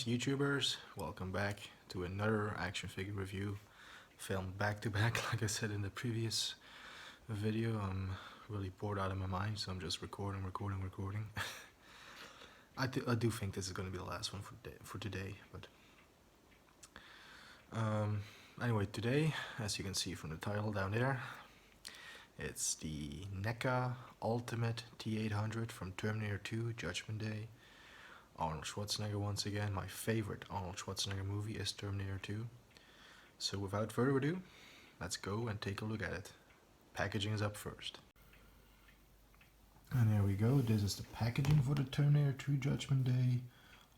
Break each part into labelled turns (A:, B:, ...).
A: friends, YouTubers, welcome back to another action figure review, filmed back to back like I said in the previous video. I'm really bored out of my mind, so I'm just recording. I do think this is going to be the last one for today, but anyway, today, as you can see from the title down there, it's the NECA Ultimate T-800 from Terminator 2 Judgment Day. Arnold Schwarzenegger once again. My favorite Arnold Schwarzenegger movie is Terminator 2. So without further ado, let's go and take a look at it. Packaging is up first. And there we go. This is the packaging for the Terminator 2 Judgment Day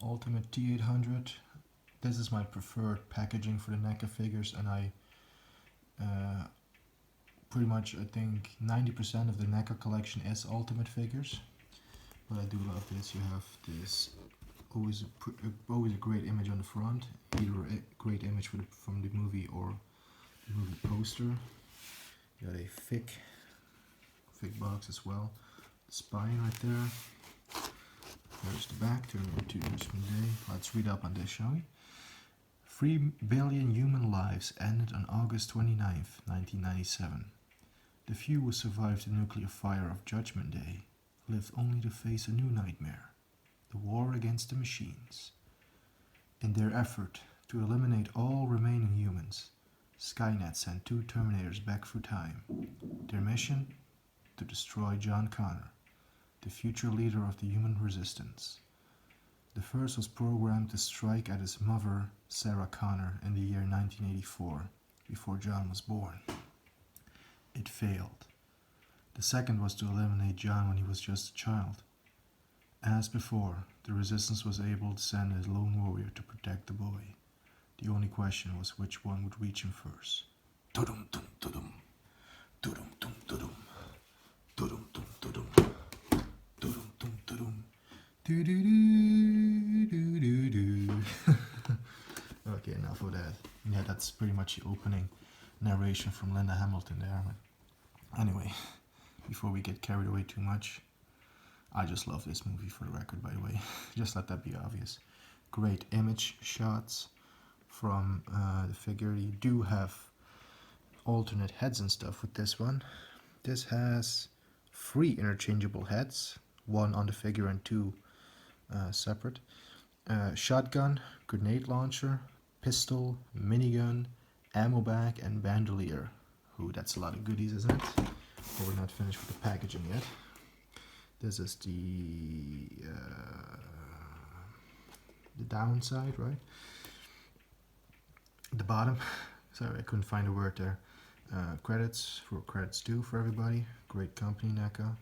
A: Ultimate T-800. This is my preferred packaging for the NECA figures, and I pretty much, I think 90% of the NECA collection is Ultimate figures. But I do love this. You have this always a great image on the front, either a great image from the movie or the movie poster. You got a thick box as well. The spine right there. There's the back. Terminator 2 Judgment Day. Let's read up on this, shall we? 3 billion human lives ended on August 29th, 1997. The few who survived the nuclear fire of Judgment Day lived only to face a new nightmare, the war against the machines. In their effort to eliminate all remaining humans, Skynet sent 2 Terminators back through time. Their mission? To destroy John Connor, the future leader of the human resistance. The first was programmed to strike at his mother, Sarah Connor, in the year 1984, before John was born. It failed. The second was to eliminate John when he was just a child. As before, the resistance was able to send a lone warrior to protect the boy. The only question was which one would reach him first. Tudum dum tudum. Tudum dum tudum. Tudum dum tudum. Tudum dum tudum. Do do do do do do. Okay, enough of that. Yeah, that's pretty much the opening narration from Linda Hamilton there. But anyway, before we get carried away too much, I just love this movie, for the record, by the way. Just let that be obvious. Great image shots from the figure. You do have alternate heads and stuff with this one. This has 3 interchangeable heads, 1 on the figure and 2 separate. Shotgun, grenade launcher, pistol, minigun, ammo bag, and bandolier. Ooh, that's a lot of goodies, isn't it? But we're not finished with the packaging yet. This is the downside, right? The bottom. Sorry, I couldn't find a word there. Credits due for everybody. Great company, NECA.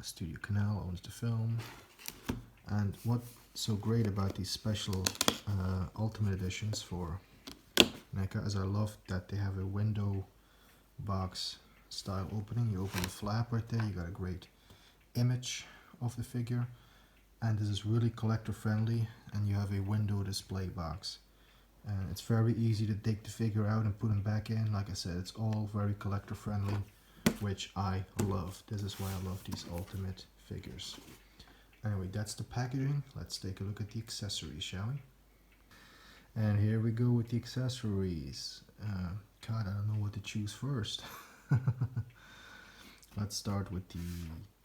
A: Studio Canal owns the film. And what's so great about these special Ultimate Editions for NECA is I love that they have a window box style opening. You open the flap right there, you got a great image of the figure, and this is really collector friendly, and you have a window display box, and it's very easy to take the figure out and put them back in. Like I said, it's all very collector friendly, which I love. This is why I love these Ultimate figures. Anyway, that's the packaging. Let's take a look at the accessories, shall we? And here we go with the accessories. God, I don't know what to choose first. Let's start with the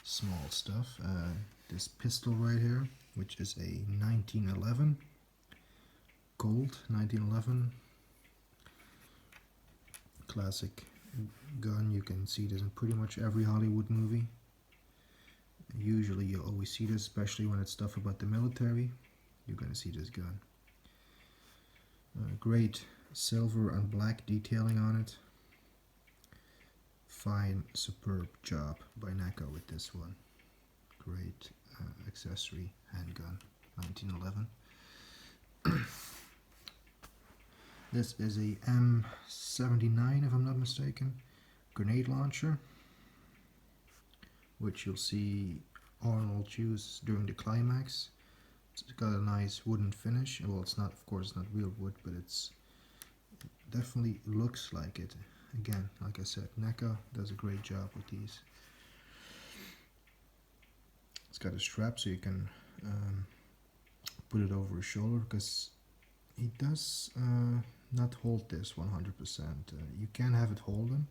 A: small stuff. This pistol right here, which is a 1911 gold 1911 classic gun. You can see this in pretty much every Hollywood movie. Usually you always see this, especially when it's stuff about the military. You're gonna see this gun. Great silver and black detailing on it. Fine, superb job by NECA with this one. Great accessory handgun, 1911. This is a M79, if I'm not mistaken, grenade launcher, which you'll see Arnold use during the climax. It's got a nice wooden finish. Well, it's not, of course, it's not real wood, but it definitely looks like it. Again, like I said, NECA does a great job with these. It's got a strap so you can put it over his shoulder, because he does not hold this 100%. You can have it hold him,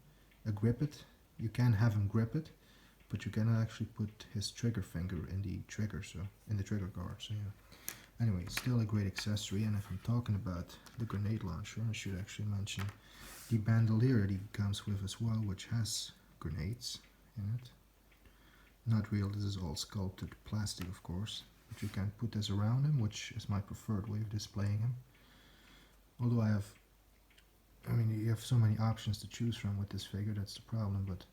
A: grip it. You can have him grip it, but you cannot actually put his trigger finger in the trigger, so in the trigger guard. So yeah. Anyway, still a great accessory. And if I'm talking about the grenade launcher, I should actually mention the bandolier that he comes with as well, which has grenades in it. Not real. This is all sculpted plastic, of course. But you can put this around him, which is my preferred way of displaying him. Although I mean, you have so many options to choose from with this figure, that's the problem, but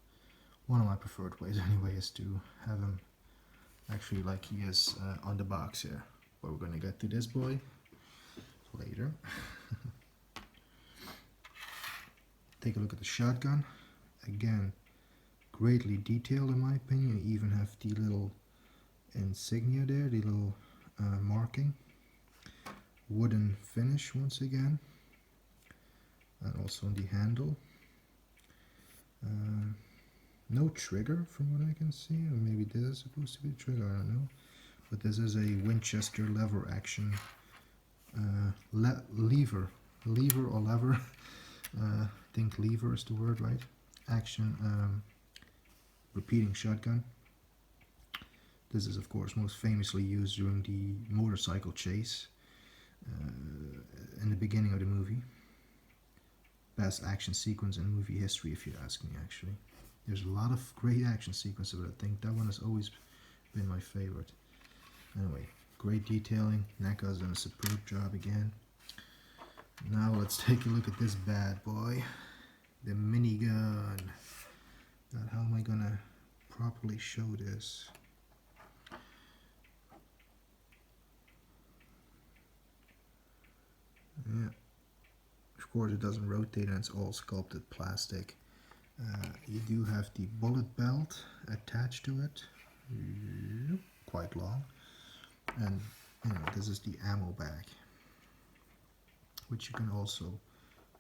A: one of my preferred ways anyway is to have him actually like he is on the box here. But we're gonna get to this boy later. Take a look at the shotgun. Again, greatly detailed in my opinion. You even have the little insignia there, the little marking. Wooden finish once again. And also on the handle. No trigger from what I can see, or maybe this is supposed to be a trigger, I don't know. But this is a Winchester lever action lever or lever. I think lever is the word, right? Action repeating shotgun. This is of course most famously used during the motorcycle chase in the beginning of the movie. Best action sequence in movie history, if you ask me, actually. There's a lot of great action sequences, but I think that one has always been my favorite. Anyway, great detailing. NECA has done a superb job again. Now let's take a look at this bad boy. The minigun. Now, how am I gonna properly show this? Yeah. Of course it doesn't rotate and it's all sculpted plastic. You do have the bullet belt attached to it, quite long, and this is the ammo bag, which you can also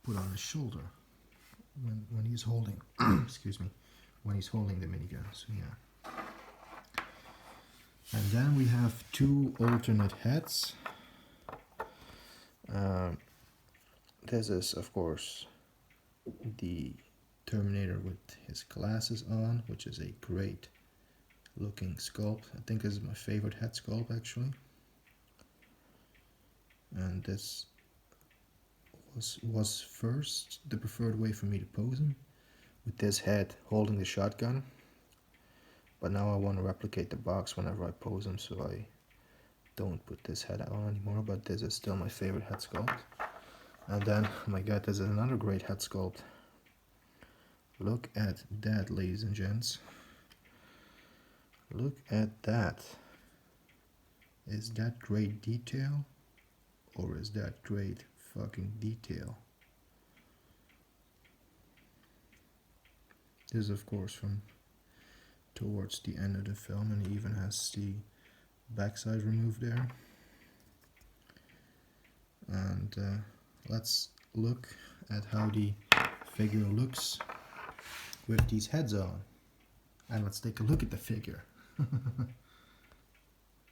A: put on his shoulder when he's holding excuse me, when he's holding the minigun. So yeah. And then we have two alternate heads. This is of course the Terminator with his glasses on, which is a great looking sculpt. I think this is my favorite head sculpt actually. And this was first the preferred way for me to pose him, with this head holding the shotgun. But now I want to replicate the box whenever I pose him, so I don't put this head on anymore, but this is still my favorite head sculpt. And then, oh my god, this is another great head sculpt. Look at that, ladies and gents. Look at that. Is that great detail? Or is that great fucking detail? This is of course from towards the end of the film, and it even has the backside removed there. And let's look at how the figure looks with these heads on. And let's take a look at the figure.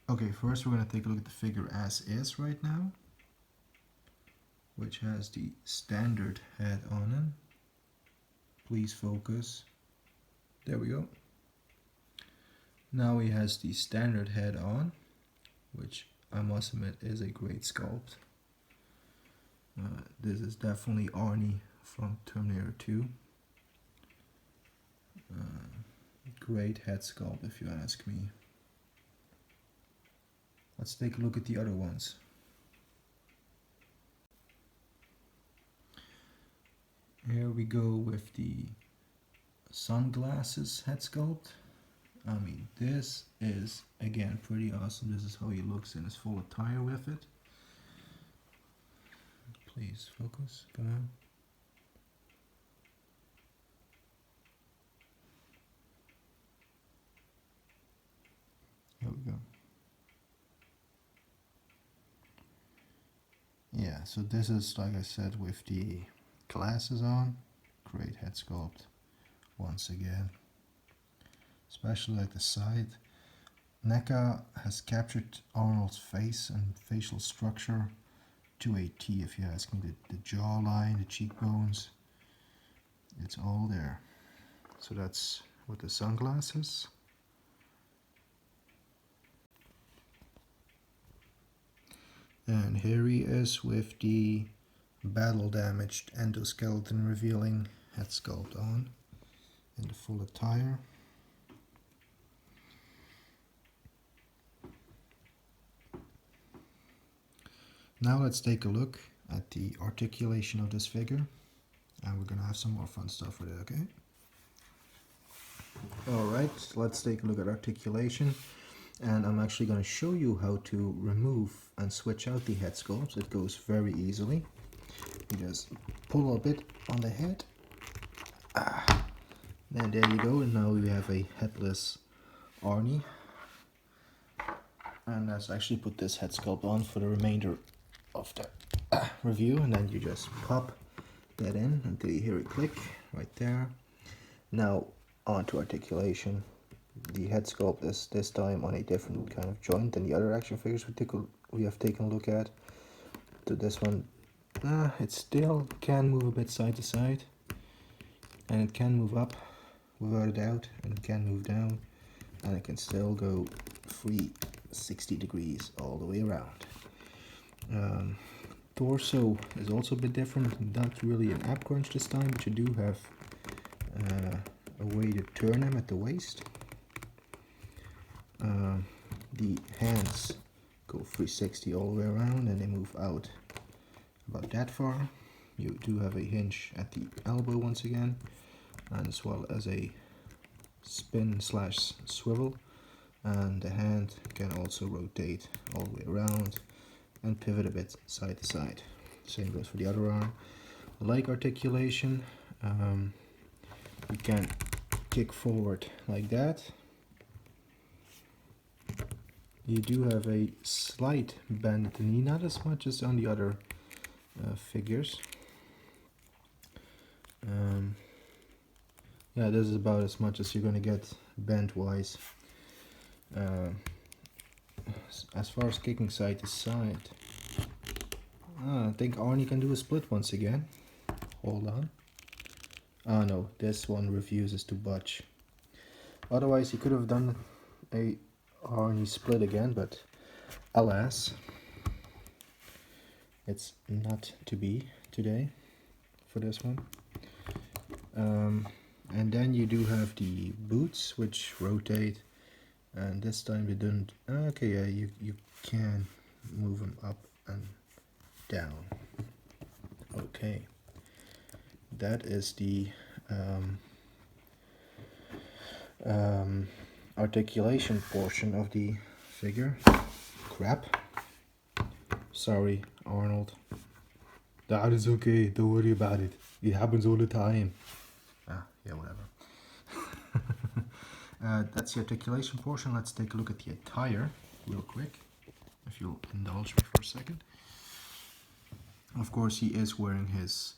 A: Okay, first we're going to take a look at the figure as is right now, which has the standard head on it. Please focus. There we go. Now he has the standard head on, which I must admit is a great sculpt. This is definitely Arnie from Terminator 2. Great head sculpt if you ask me. Let's take a look at the other ones. Here we go with the sunglasses head sculpt. I mean, this is again pretty awesome. This is how he looks in his full attire with it. Please focus, come on. There we go. Yeah, so this is, like I said, with the glasses on. Great head sculpt once again. Especially like the side NECA has captured Arnold's face and facial structure to a T, if you ask me. The jawline, the cheekbones, it's all there. So that's with the sunglasses. And here he is with the battle damaged endoskeleton revealing head sculpt on in the full attire. Now let's take a look at the articulation of this figure, and we're gonna have some more fun stuff with it, okay? Alright, let's take a look at articulation, and I'm actually gonna show you how to remove and switch out the head sculpts. It goes very easily. You just pull a bit on the head, and there you go, and now you have a headless Arnie. And let's actually put this head sculpt on for the remainder of the review, and then you just pop that in until you hear it click right there. Now on to articulation. The head sculpt is this time on a different kind of joint than the other action figures we have taken a look at. So this one, it still can move a bit side to side, and it can move up without a doubt, and it can move down, and it can still go 360 degrees all the way around. Torso is also a bit different, not really an ab crunch this time, but you do have a way to turn them at the waist. The hands go 360 all the way around, and they move out about that far. You do have a hinge at the elbow once again, and as well as a spin slash swivel, and the hand can also rotate all the way around and pivot a bit side to side. Same goes for the other arm. Like articulation, you can kick forward like that. You do have a slight bend at the knee, not as much as on the other figures. Yeah, this is about as much as you're gonna get bend wise. As far as kicking side to side, I think Arnie can do a split once again. Hold on. Oh no, this one refuses to budge. Otherwise he could have done a Arnie split again, but alas, it's not to be today for this one. And then you do have the boots, which rotate, and this time they don't. Okay, yeah, you can move them up and down. Okay, that is the articulation portion of the figure. Crap. Sorry, Arnold. That is okay, don't worry about it. It happens all the time. Yeah, whatever. That's the articulation portion. Let's take a look at the attire real quick, if you'll indulge me for a second. Of course, he is wearing his,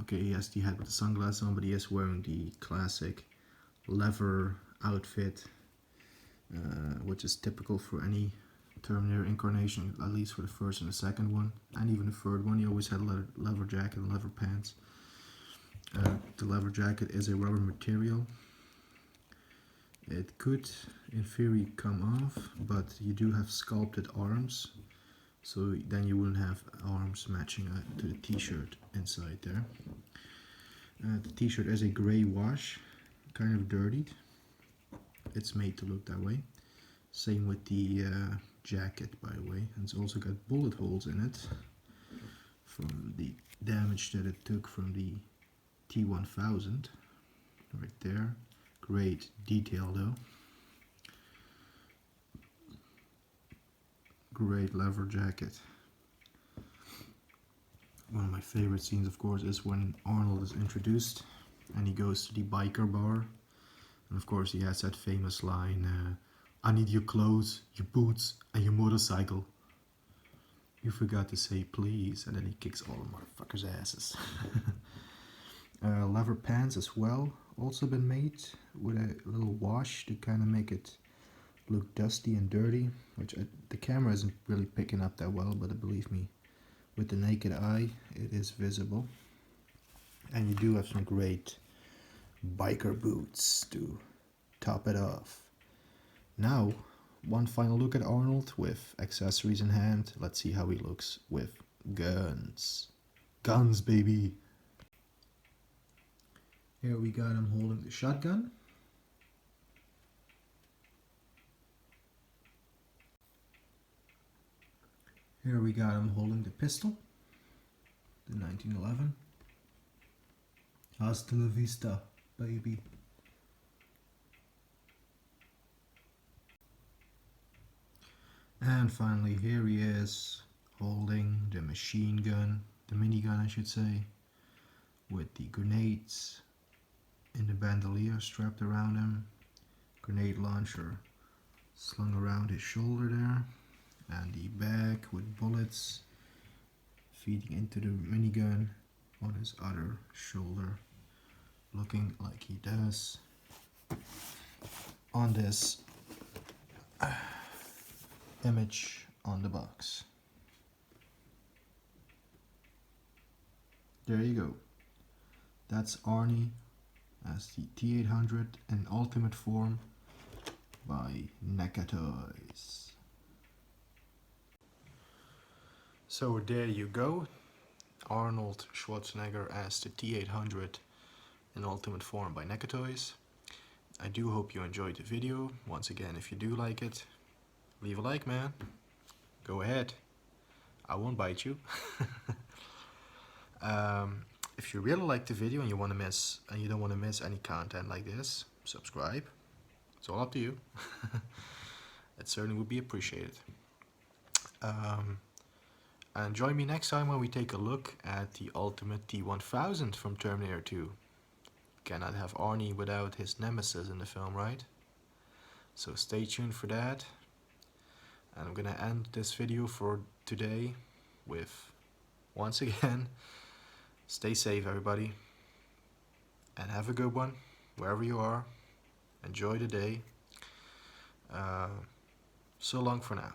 A: okay, he has the hat with the sunglasses on, but he is wearing the classic leather outfit, which is typical for any Terminator incarnation, at least for the first and the second one, and even the third one. He always had a leather jacket and leather pants. The leather jacket is a rubber material. It could, in theory, come off, but you do have sculpted arms, so then you wouldn't have arms matching to the t-shirt inside there. The t-shirt is a grey wash, kind of dirtied. It's made to look that way. Same with the jacket, by the way. And it's also got bullet holes in it from the damage that it took from the T-1000 right there. Great detail though. Great leather jacket. One of my favorite scenes, of course, is when Arnold is introduced and he goes to the biker bar, and of course he has that famous line, I need your clothes, your boots, and your motorcycle. You forgot to say please, and then he kicks all the motherfuckers' asses. Leather pants as well, also been made with a little wash to kind of make it look dusty and dirty, which the camera isn't really picking up that well, but believe me, with the naked eye, it is visible. And you do have some great biker boots to top it off. Now, one final look at Arnold with accessories in hand. Let's see how he looks with guns. Guns, baby! Here we got him holding the shotgun. Here we got him holding the pistol, the 1911. Hasta la vista, baby. And finally, here he is holding the machine gun, the minigun I should say, with the grenades in the bandolier strapped around him, grenade launcher slung around his shoulder there, and the bag with bullets feeding into the minigun on his other shoulder, looking like he does on this image on the box. There you go. That's Arnie as the T-800 in ultimate form by NECA Toys. So there you go. Arnold Schwarzenegger as the T-800 in ultimate form by NECA Toys. I do hope you enjoyed the video. Once again, if you do like it, leave a like, man. Go ahead. I won't bite you. If you really like the video and you don't want to miss any content like this, subscribe. It's all up to you. It certainly would be appreciated. And join me next time when we take a look at the ultimate T-1000 from Terminator 2. Cannot have Arnie without his nemesis in the film, right? So stay tuned for that. And I'm gonna end this video for today with, once again, stay safe everybody, and have a good one wherever you are. Enjoy the day. So long for now.